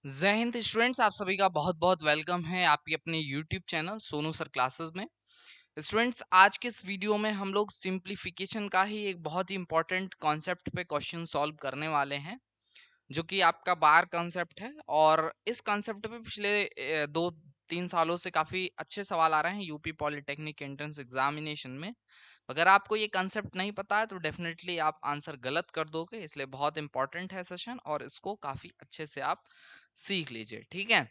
जय हिंद स्टूडेंट्स, आप सभी का बहुत बहुत वेलकम है आपके अपने YouTube channel Sonu sir classes में। स्टूडेंट्स, आज के इस वीडियो में हम लोग सिंप्लीफिकेशन का ही एक बहुत ही इंपॉर्टेंट कॉन्सेप्ट पे क्वेश्चन सॉल्व करने वाले हैं, जो कि आपका बार कॉन्सेप्ट है। और इस कॉन्सेप्ट पे पिछले 2-3 सालों से काफी अच्छे सवाल आ रहे हैं यूपी पॉलिटेक्निक एंट्रेंस एग्जामिनेशन में। अगर आपको ये कॉन्सेप्ट नहीं पता है तो डेफिनेटली आप आंसर गलत कर दोगे, इसलिए बहुत इंपॉर्टेंट है सेशन और इसको काफी अच्छे से आप सीख लीजिए, ठीक है।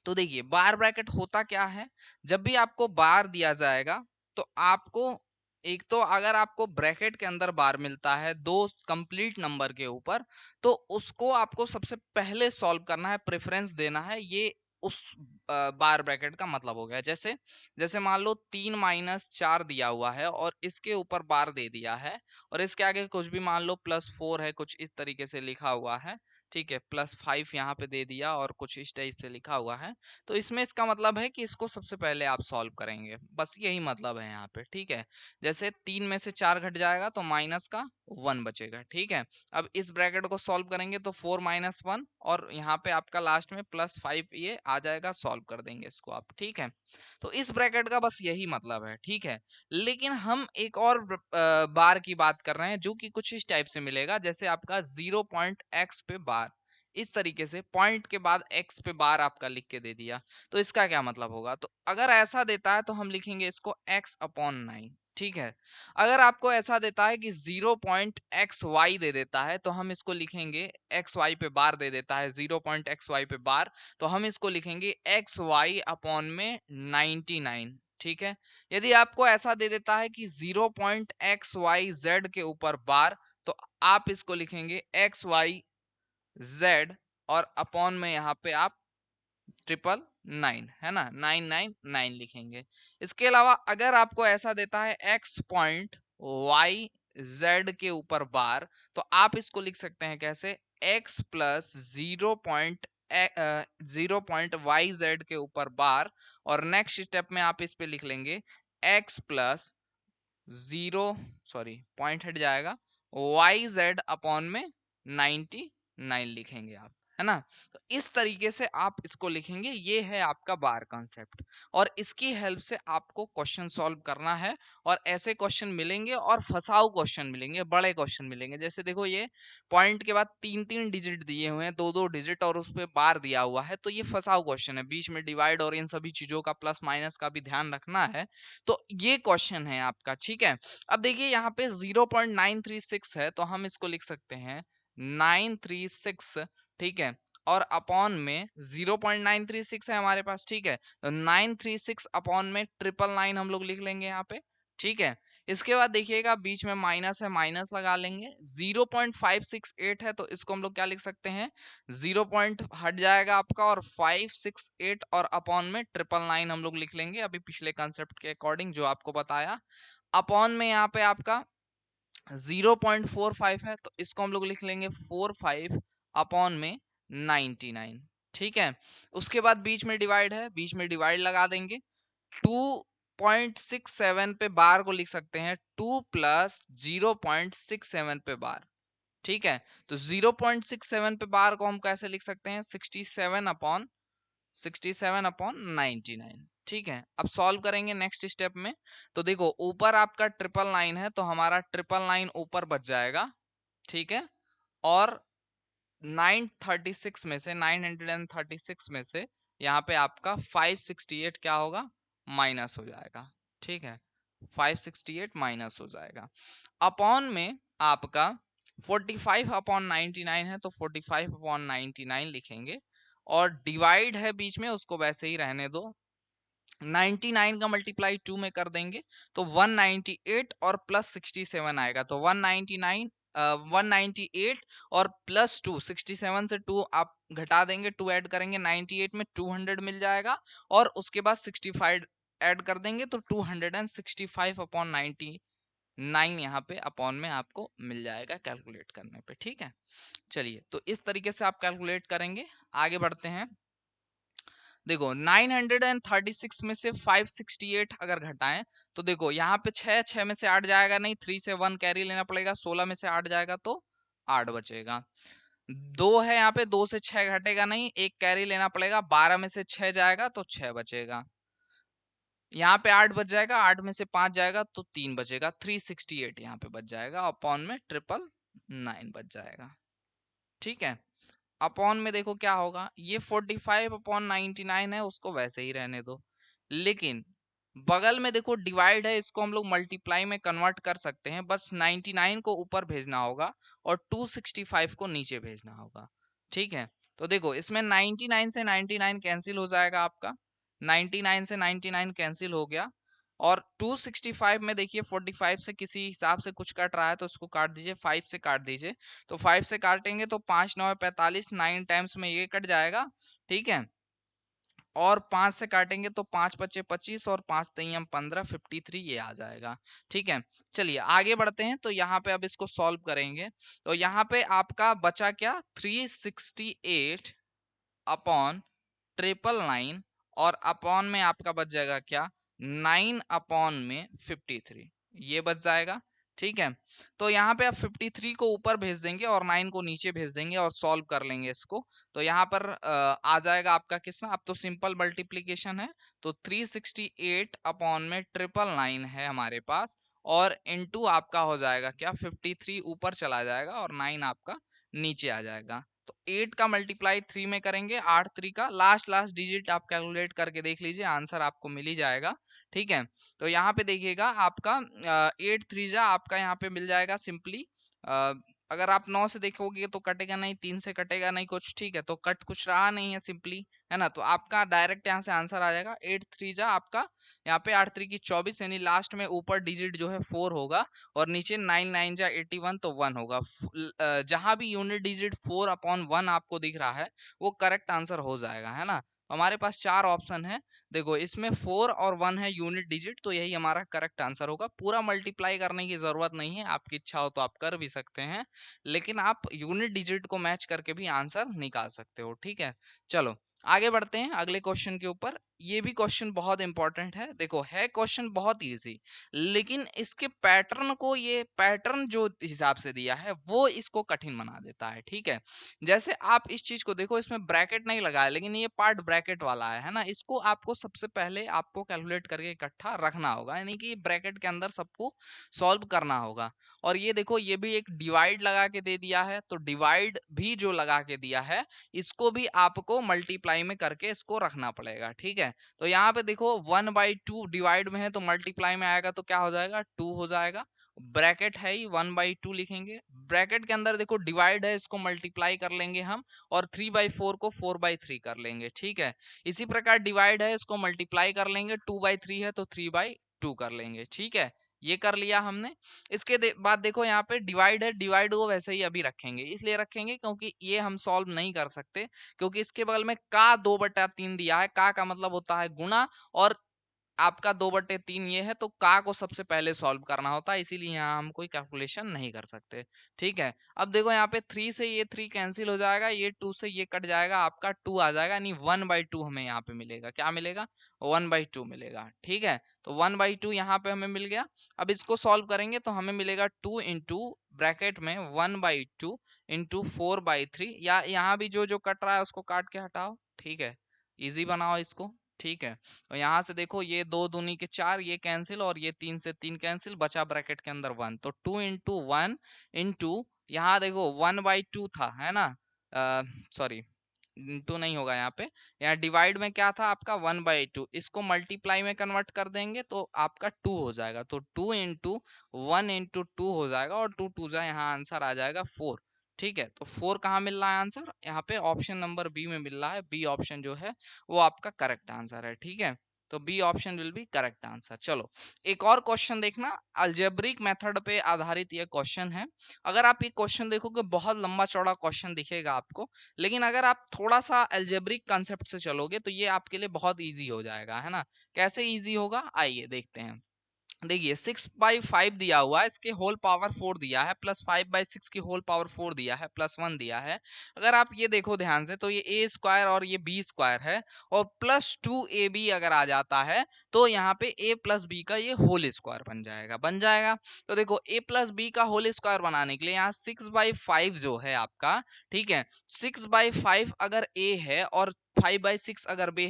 तो देखिए, बार ब्रैकेट होता क्या है। जब भी आपको बार दिया जाएगा तो आपको एक तो अगर आपको ब्रैकेट के अंदर बार मिलता है दो कंप्लीट नंबर के ऊपर, तो उसको आपको सबसे पहले सॉल्व करना है, प्रेफरेंस देना है। ये उस बार ब्रैकेट का मतलब हो गया। जैसे जैसे मान लो 3-4 दिया हुआ है और इसके ऊपर बार दे दिया है, और इसके आगे कुछ भी मान लो +4 है, कुछ इस तरीके से लिखा हुआ है, ठीक है। +5 यहाँ पे दे दिया और कुछ इस टाइप से लिखा हुआ है। तो इसमें इसका मतलब है कि इसको सबसे पहले आप सॉल्व करेंगे, बस यही मतलब है यहाँ पे, ठीक है। जैसे 3 में से 4 घट जाएगा तो माइनस का 1 बचेगा, ठीक है। अब इस ब्रैकेट को सॉल्व करेंगे तो 4-1 और यहाँ पे आपका लास्ट में +5 ये आ जाएगा, सॉल्व कर देंगे इसको आप, ठीक है। तो इस ब्रैकेट का बस यही मतलब है, ठीक है। लेकिन हम एक और बार की बात कर रहे हैं जो कि कुछ इस टाइप से मिलेगा। जैसे आपका 0.x पे बार, इस तरीके से पॉइंट के बाद x पे बार आपका लिख के दे दिया, तो इसका क्या मतलब होगा। तो अगर ऐसा देता है तो हम लिखेंगे इसको x/9, ठीक है। अगर आपको ऐसा देता है कि 0.xy दे देता है तो हम इसको लिखेंगे, xy पे बार दे देता है 0.xy पे बार, तो हम इसको लिखेंगे xy/99, ठीक है। यदि आपको ऐसा दे देता है कि 0.xyz के ऊपर बार, तो आप इसको लिखेंगे xyz और अपॉन में यहाँ पे आप 999, है ना, 999 लिखेंगे। इसके अलावा अगर आपको ऐसा देता है x.y z के ऊपर बार, तो आप इसको लिख सकते हैं कैसे, x प्लस 0.y z के ऊपर बार, और नेक्स्ट स्टेप में आप इस पे लिख लेंगे x प्लस 0, पॉइंट हट जाएगा, yz अपॉन में 99 लिखेंगे आप, है ना। तो इस तरीके से आप इसको लिखेंगे, ये है आपका बार कॉन्सेप्ट। और इसकी हेल्प से आपको क्वेश्चन सॉल्व करना है, और ऐसे क्वेश्चन मिलेंगे और फसाऊ क्वेश्चन मिलेंगे, बड़े क्वेश्चन मिलेंगे। जैसे देखो, ये पॉइंट के बाद 3-3 डिजिट दिए हुए हैं, 2-2 डिजिट, और उस पे बार दिया हुआ है, तो ये फसाऊ क्वेश्चन है। बीच में डिवाइड और इन सभी चीजों का प्लस माइनस का भी ध्यान रखना है। तो ये क्वेश्चन है आपका, ठीक है। अब देखिए, यहाँ पे 0.936 है, तो हम इसको लिख सकते हैं 936, ठीक है। और अपॉन में 0.936 है हमारे पास, ठीक है। तो 936 अपॉन में 999 हम लोग लिख लेंगे यहाँ पे, ठीक है। इसके बाद देखिएगा, बीच में माइनस है, माइनस लगा लेंगे। 0.568 है, तो इसको हम लोग क्या लिख सकते हैं, 0 पॉइंट हट जाएगा आपका, और 568 और अपॉन में 999 हम लोग लिख लेंगे, अभी पिछले कंसेप्ट के अकॉर्डिंग जो आपको बताया। अपॉन में यहाँ पे आपका 0.45 है, तो इसको हम लोग लिख लेंगे 45 अपॉन में 99, ठीक है। उसके बाद बीच में डिवाइड है, बीच में डिवाइड लगा देंगे। 2.67 पे बार को लिख सकते हैं 2 प्लस 0.67 पे बार, ठीक है। तो 0.67 पे बार को हम कैसे लिख सकते हैं, 67/99, ठीक है। अब सॉल्व करेंगे नेक्स्ट स्टेप में। तो देखो, ऊपर आपका 999 है, तो हमारा 999 ऊपर बच जाएगा, ठीक है। और 936 में से यहाँ पे आपका 568 क्या होगा, माइनस हो जाएगा, ठीक है। 568 माइनस हो जाएगा। अपॉन में आपका 45/99 है, तो 45/99 लिखेंगे, और डिवाइड है बीच में, उसको वैसे ही रहने दो। 99 का मल्टीप्लाई 2 में कर देंगे तो 198 और प्लस 67 आएगा, तो 199 198 और +2, 67 से 2 आप घटा देंगे, 2 ऐड करेंगे, 98 में 200 मिल जाएगा, और उसके बाद 65 ऐड कर देंगे, तो 265/99 यहाँ पे अपॉन में आपको मिल जाएगा कैलकुलेट करने पे, ठीक है। चलिए, तो इस तरीके से आप कैलकुलेट करेंगे। आगे बढ़ते हैं। देखो, 936 में से 568 अगर घटाएं, तो देखो यहाँ पे 6 में से 8 जाएगा नहीं, 3 से 1 कैरी लेना पड़ेगा, 16 में से 8 जाएगा तो 8 बचेगा। दो है यहाँ पे, 2 से 6 घटेगा नहीं, एक कैरी लेना पड़ेगा, 12 में से 6 जाएगा तो 6 बचेगा। यहाँ पे 8 बच जाएगा, 8 में से 5 जाएगा तो 3 बचेगा, 368 यहाँ पे बच जाएगा, अपॉन में 999 बच जाएगा। ठीक है, अपॉन में देखो क्या होगा, ये 45/99 है, उसको वैसे ही रहने दो। लेकिन बगल में देखो डिवाइड है, इसको हम लोग मल्टीप्लाई में कन्वर्ट कर सकते हैं, बस 99 को ऊपर भेजना होगा और 265 को नीचे भेजना होगा। ठीक है, तो देखो इसमें 99 से 99 कैंसिल हो जाएगा आपका, 99 से 99 कैंसिल हो गया, और 265 में देखिए 45 से किसी हिसाब से कुछ कट रहा है तो उसको काट दीजिए, 5 से काट दीजिए, तो 5 से काटेंगे तो 5 9 45, 9 टाइम्स में ये कट जाएगा। ठीक है, और 5 से काटेंगे तो 5 पचे 25 और 5 तेईम 15, 53 ये आ जाएगा। ठीक है, चलिए आगे बढ़ते हैं। तो यहाँ पे अब इसको सॉल्व करेंगे, तो यहाँ पे आपका बचा क्या, 368 अपॉन 999, और अपॉन में आपका बच जाएगा क्या, 9 अपॉन में 53, ये बच जाएगा। ठीक है, तो यहाँ पे आप 53 को ऊपर भेज देंगे और 9 को नीचे भेज देंगे और सॉल्व कर लेंगे इसको, तो यहाँ पर आ जाएगा आपका कितना, अब तो सिंपल मल्टीप्लीकेशन है, तो 368 अपॉन में 999 है हमारे पास, और इनटू आपका हो जाएगा क्या, 53 ऊपर चला जाएगा और 9 आपका नीचे आ जाएगा। तो 8 का मल्टीप्लाई 3 में करेंगे, 8 3 का लास्ट लास्ट डिजिट आप कैलकुलेट करके देख लीजिए, आंसर आपको मिल ही जाएगा। ठीक है, तो यहाँ पे देखिएगा आपका 8 3 जा आपका यहाँ पे मिल जाएगा सिंपली, अगर आप 9 से देखोगे तो कटेगा नहीं, 3 से कटेगा नहीं कुछ। ठीक है, तो कट कुछ रहा नहीं है सिंपली, है ना, तो आपका डायरेक्ट यहाँ से आंसर आ जाएगा 8 3 जा आपका यहाँ पे 8 3 की 24, यानी लास्ट में ऊपर डिजिट जो है 4 होगा और नीचे 9 9 जा 81 तो 1 होगा। जहां भी यूनिट डिजिट 4/1 आपको दिख रहा है वो करेक्ट आंसर हो जाएगा, है ना। हमारे पास 4 ऑप्शन है, देखो इसमें 4 और 1 है यूनिट डिजिट, तो यही हमारा करेक्ट आंसर होगा। पूरा मल्टीप्लाई करने की जरूरत नहीं है, आपकी इच्छा हो तो आप कर भी सकते हैं, लेकिन आप यूनिट डिजिट को मैच करके भी आंसर निकाल सकते हो। ठीक है, चलो आगे बढ़ते हैं अगले क्वेश्चन के ऊपर। ये भी क्वेश्चन बहुत इंपॉर्टेंट है, देखो है क्वेश्चन बहुत इजी, लेकिन इसके पैटर्न को, ये पैटर्न जो हिसाब से दिया है वो इसको कठिन बना देता है। ठीक है, जैसे आप इस चीज को देखो, इसमें ब्रैकेट नहीं लगा है लेकिन ये पार्ट ब्रैकेट वाला है ना, इसको आपको सबसे पहले आपको कैलकुलेट करके इकट्ठा रखना होगा, यानी कि ब्रैकेट के अंदर सबको सॉल्व करना होगा। और ये देखो ये भी एक डिवाइड लगा के दे दिया है, तो डिवाइड भी जो लगा के दिया है इसको भी आपको मल्टीप्लाई में करके इसको रखना पड़ेगा। ठीक है, तो यहाँ पे देखो 1/2 डिवाइड में है तो मल्टीप्लाई में आएगा तो क्या हो जाएगा, 2 हो जाएगा। ब्रैकेट है ही, 1/2 लिखेंगे, ब्रैकेट के अंदर देखो डिवाइड है, इसको मल्टीप्लाई कर लेंगे हम, और 3/4 को 4/3 कर लेंगे। ठीक है, इसी प्रकार डिवाइड है, इसको मल्टीप्लाई कर लेंगे, 2/3 है तो 3/2 कर लेंगे। ठीक है, ये कर लिया हमने। इसके बाद देखो यहाँ पे डिवाइड है, डिवाइड को वैसे ही अभी रखेंगे, इसलिए रखेंगे क्योंकि ये हम सॉल्व नहीं कर सकते, क्योंकि इसके बगल में का 2/3 दिया है, का मतलब होता है गुणा, और आपका 2/3 ये है, तो का को सबसे पहले सॉल्व करना होता है, इसीलिए यहाँ हम कोई कैलकुलेशन नहीं कर सकते। ठीक है, अब देखो यहाँ पे 3 से ये 3 कैंसिल हो जाएगा, ये 2 से ये कट जाएगा, आपका 2 आ जाएगा, यानी 1/2 हमें यहाँ पे मिलेगा, क्या मिलेगा, 1/2 मिलेगा। ठीक है, तो 1/2 यहाँ पे हमें मिल गया। अब इसको सॉल्व करेंगे तो हमें मिलेगा 2 इंटू ब्रैकेट में 1/2 इंटू 4/3, या यहाँ भी जो जो कट रहा है उसको काट के हटाओ। ठीक है, इजी बनाओ इसको। ठीक है, और यहाँ से देखो ये 2 दूनी के 4, ये कैंसिल, और ये 3 से 3 कैंसिल, बचा ब्रैकेट के अंदर 1, तो 2 इंटू 1 इंटू, यहाँ देखो 1/2 था, है ना, सॉरी इंटू नहीं होगा यहाँ पे, यहाँ डिवाइड में क्या था आपका 1/2, इसको मल्टीप्लाई में कन्वर्ट कर देंगे तो आपका 2 हो जाएगा, तो 2 इंटू 1 इंटू 2 हो जाएगा, और 2 2 जा यहाँ आंसर आ जाएगा 4। ठीक है, तो 4 कहाँ मिल रहा है आंसर, यहाँ पे ऑप्शन नंबर बी में मिल रहा है, बी ऑप्शन जो है वो आपका करेक्ट आंसर है। ठीक है, तो B option will be correct answer. चलो एक और क्वेश्चन देखना, अलजेब्रिक मेथड पे आधारित ये क्वेश्चन है। अगर आप ये क्वेश्चन देखोगे बहुत लंबा चौड़ा क्वेश्चन दिखेगा आपको, लेकिन अगर आप थोड़ा सा अलजेब्रिक कॉन्सेप्ट से चलोगे तो ये आपके लिए बहुत इजी हो जाएगा, है ना। कैसे इजी होगा, आइए देखते हैं। देखिए 6/5 दिया हुआ है, इसके होल पावर 4 दिया है, प्लस 5/6 की होल पावर 4 दिया है, प्लस 1 दिया है। अगर आप ये देखो ध्यान से तो ये ए स्क्वायर और ये बी स्क्वायर है, और प्लस 2ab अगर आ जाता है तो यहाँ पे a प्लस बी का ये होल स्क्वायर बन जाएगा। तो देखो a प्लस बी का होल स्क्वायर बनाने के लिए यहाँ 6/5 जो है आपका, ठीक है, 6/5 अगर a है और 5/6 अगर बी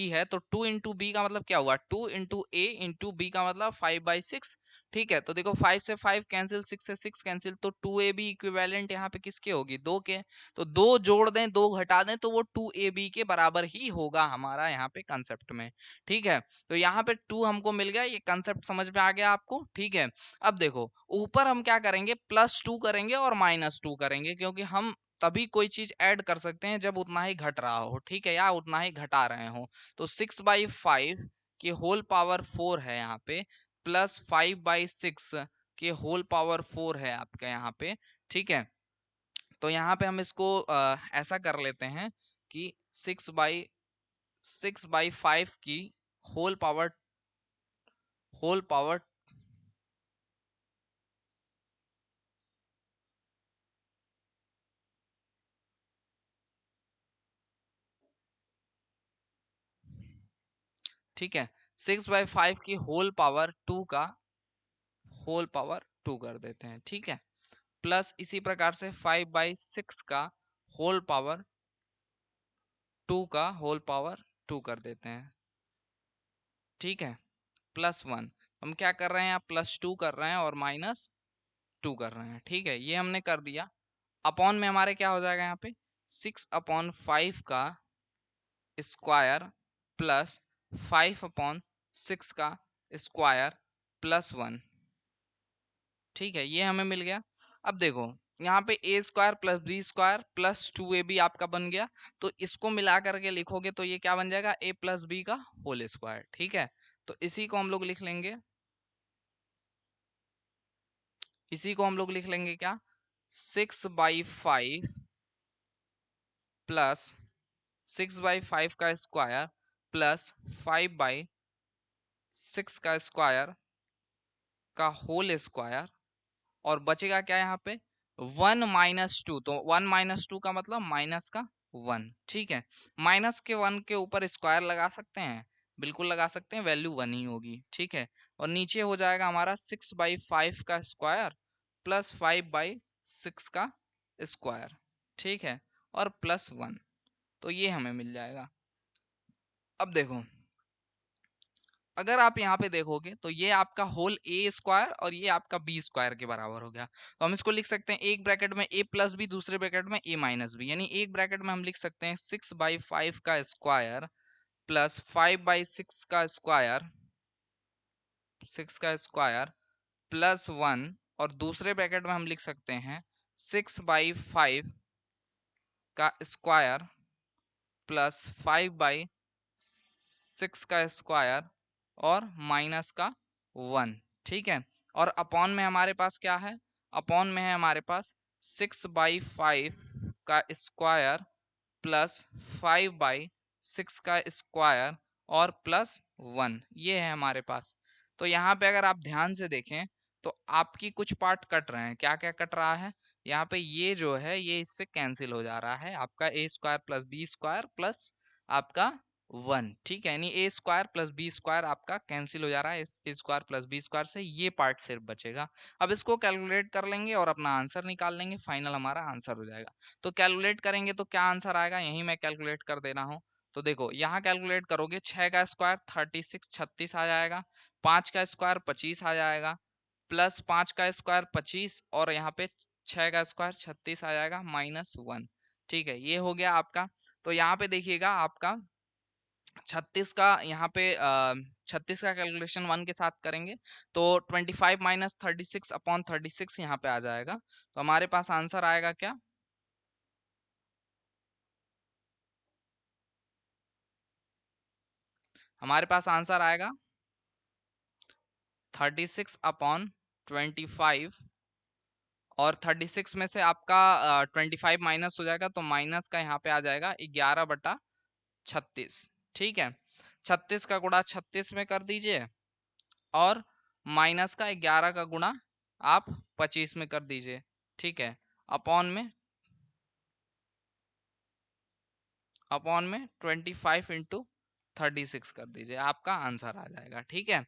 है तो 2 इंटू बी का मतलब क्या हुआ, 2 इंटू ए इंटू बी का मतलब 5/6। ठीक है, तो देखो 5 से 5 कैंसिल, 6 से 6 कैंसिल, तो 2ab इक्विवेलेंट यहाँ पे किसके होगी, 2 के। तो 2 जोड़ दें 2 घटा दें तो वो 2ab के बराबर ही होगा हमारा यहाँ पे कंसेप्ट में। ठीक है, तो यहाँ पे 2 हमको मिल गया, ये कंसेप्ट समझ में आ गया आपको। ठीक है, अब देखो ऊपर हम क्या करेंगे, +2 करेंगे और -2 करेंगे, क्योंकि हम तभी कोई चीज ऐड कर सकते हैं जब उतना ही घट रहा हो, ठीक है, या उतना ही घटा रहे हो। तो 6/5 की होल पावर 4 है यहाँ पे, प्लस 5/6 के होल पावर 4 है आपका यहाँ पे। ठीक है, तो यहाँ पे हम इसको ऐसा कर लेते हैं कि 6/5 की होल पावर होल पावर ठीक है, 6/5 की होल पावर 2 का होल पावर 2 कर देते हैं। ठीक है, प्लस इसी प्रकार से 5/6 का होल पावर 2 का होल पावर 2 कर देते हैं। ठीक है, +1 हम क्या कर रहे हैं, यहाँ +2 कर रहे हैं और -2 कर रहे हैं। ठीक है, ये हमने कर दिया। अपॉन में हमारे क्या हो जाएगा यहाँ पे, 6/5 का स्क्वायर प्लस 5/6 का स्क्वायर प्लस 1। ठीक है, ये हमें मिल गया। अब देखो यहाँ पे A square plus B square plus 2ab आपका बन गया, तो इसको मिला करके लिखोगे तो ये क्या बन जाएगा, a प्लस बी का होल स्क्वायर। ठीक है, तो इसी को हम लोग लिख लेंगे, इसी को हम लोग लिख लेंगे क्या, 6/5 प्लस 6/5 का स्क्वायर प्लस 5/6 का स्क्वायर का होल स्क्वायर, और बचेगा क्या यहाँ पे, 1 - 2, तो 1 - 2 का मतलब माइनस का 1। ठीक है, माइनस के 1 के ऊपर स्क्वायर लगा सकते हैं, बिल्कुल लगा सकते हैं, वैल्यू 1 ही होगी। ठीक है, और नीचे हो जाएगा हमारा 6/5 का स्क्वायर प्लस 5/6 का स्क्वायर। ठीक है, और प्लस 1, तो ये हमें मिल जाएगा। अब देखो अगर आप यहाँ पे देखोगे तो ये आपका होल ए स्क्वायर और ये आपका बी स्क्वायर के बराबर हो गया। तो हम इसको लिख सकते हैं एक ब्रैकेट में ए प्लस बी, दूसरे ब्रैकेट में ए माइनस बी, यानी एक ब्रैकेट में हम लिख सकते हैं 6/5 का स्क्वायर प्लस 5/6 का स्क्वायर, 6 का स्क्वायर प्लस 1, और दूसरे ब्रैकेट में हम लिख सकते हैं 6/5 का स्क्वायर प्लस 5/6 का स्क्वायर और माइनस का 1। ठीक है, और अपॉन में हमारे पास क्या है, अपॉन में है हमारे पास 6/5 का स्क्वायर प्लस 5/6 का स्क्वायर और प्लस 1, ये है हमारे पास। तो यहाँ पे अगर आप ध्यान से देखें तो आपकी कुछ पार्ट कट रहे हैं, क्या क्या कट रहा है, यहाँ पे ये जो है ये इससे कैंसिल हो जा रहा है, आपका A square plus B square plus आपका 1। ठीक है, यानी A square plus B square आपका कैंसिल हो जा रहा है A square plus B square से, ये पार्ट सिर्फ बचेगा। अब इसको कैलकुलेट कर लेंगे और अपना आंसर निकाल लेंगे, फाइनल हमारा आंसर हो जाएगा। तो कैलकुलेट करेंगे तो क्या आंसर आएगा, यही मैं कैलकुलेट कर दे रहा हूँ। तो देखो यहाँ कैलकुलेट करोगे, 6 का स्क्वायर 36 आ जाएगा, 5 का स्क्वायर 25 आ जाएगा, प्लस 5 का स्क्वायर 25, और यहाँ पे 6 का स्क्वायर 36 आ जाएगा, -1। ठीक है, ये हो गया आपका। तो यहाँ पे देखिएगा आपका 36 का यहाँ पे 36 का कैलकुलेशन 1 के साथ करेंगे तो 25 - 36/36 यहाँ पे आ जाएगा। तो हमारे पास आंसर आएगा क्या, हमारे पास आंसर आएगा 36/25, और 36 में से आपका 25 माइनस हो जाएगा तो माइनस का यहाँ पे आ जाएगा 11/36। ठीक है, 36 का गुणा 36 में कर दीजिए और माइनस का 11 का गुणा आप 25 में कर दीजिए, ठीक है, अपॉन में 25 इंटू 36 कर दीजिए, आपका आंसर आ जाएगा, ठीक है।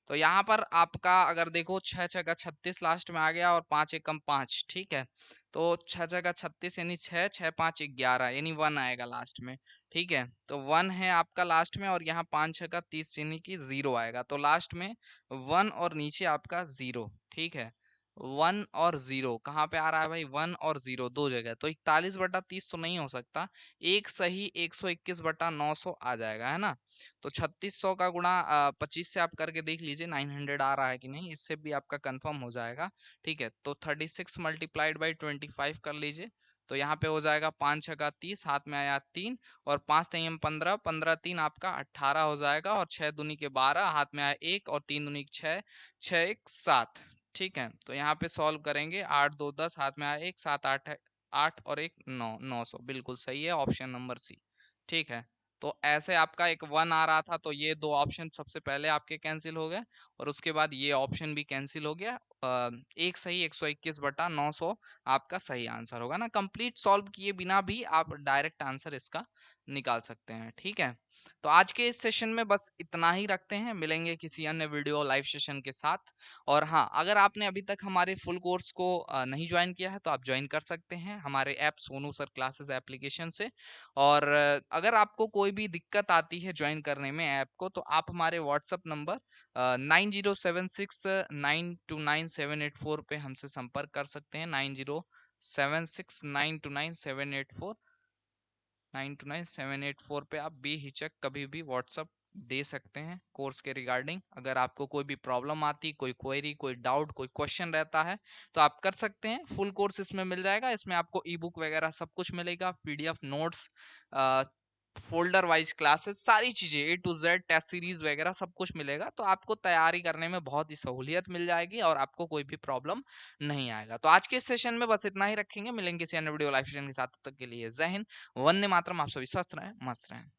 तो यहाँ पर आपका अगर देखो 6 6 का 36 लास्ट में आ गया और 5 एकम 5, ठीक है। तो 6 6 का 36 यानी 6 6 5 11 यानी 1 आएगा लास्ट में, ठीक है। तो 1 है आपका लास्ट में और यहाँ 5 6 का 30 यानी कि 0 आएगा, तो लास्ट में 1 और नीचे आपका 0, ठीक है। 1 और 0 कहाँ पे आ रहा है भाई, 1 और 0 दो जगह, तो 41/30 तो नहीं हो सकता, एक सही 121/900 आ जाएगा, है ना। तो 3600 का गुणा 25 से आप करके देख लीजिए 900 आ रहा है कि नहीं, इससे भी आपका कंफर्म हो जाएगा, ठीक है। तो 36 मल्टीप्लाइड बाई 25 कर लीजिए, तो यहाँ पे हो जाएगा 5 6 का 30, हाथ में आया 3 और 5 3 15, 15 3 आपका 18 हो जाएगा और 6 दूनी के 12, हाथ में आया 1 और 3 दूनी 6, 6 1 7, ठीक है। तो यहाँ पे सॉल्व करेंगे, 8 2 10, हाथ में आया 1 7 8 है, 8 और 1 9, 900 बिल्कुल सही है, ऑप्शन नंबर सी, ठीक है। तो ऐसे आपका एक 1 आ रहा था, तो ये दो ऑप्शन सबसे पहले आपके कैंसिल हो गए और उसके बाद ये ऑप्शन भी कैंसिल हो गया। एक सही 121/900 आपका सही आंसर होगा ना। कंप्लीट सॉल्व किए बिना भी आप डायरेक्ट आंसर इसका निकाल सकते हैं, ठीक है। तो आज के इस सेशन में बस इतना ही रखते हैं, मिलेंगे किसी अन्य वीडियो लाइव सेशन के साथ। और हाँ, अगर आपने अभी तक हमारे फुल कोर्स को नहीं ज्वाइन किया है तो आप ज्वाइन कर सकते हैं हमारे app Sonu sir classes application से। और अगर आपको कोई भी दिक्कत आती है ज्वाइन करने में ऐप को, तो आप हमारे व्हाट्सएप नंबर 9076929784 पे हमसे संपर्क कर सकते हैं। 9076929784 929784 पे आप बेहिचक कभी भी व्हाट्सअप दे सकते हैं कोर्स के रिगार्डिंग। अगर आपको कोई भी प्रॉब्लम आती, कोई क्वेरी, कोई डाउट, कोई क्वेश्चन रहता है तो आप कर सकते हैं। फुल कोर्स इसमें मिल जाएगा, इसमें आपको ई बुक वगैरह सब कुछ मिलेगा, PDF notes, folder wise classes, सारी चीजें ए टू जेड, टेस्ट सीरीज वगैरह सब कुछ मिलेगा। तो आपको तैयारी करने में बहुत ही सहूलियत मिल जाएगी और आपको कोई भी प्रॉब्लम नहीं आएगा। तो आज के इस सेशन में बस इतना ही रखेंगे, मिलेंगे किसी अन्य वीडियो लाइव सेशन के साथ, तब तक के लिए जय हिंद, वंदे मातरम। आप सभी स्वस्थ रहें, मस्त रहें।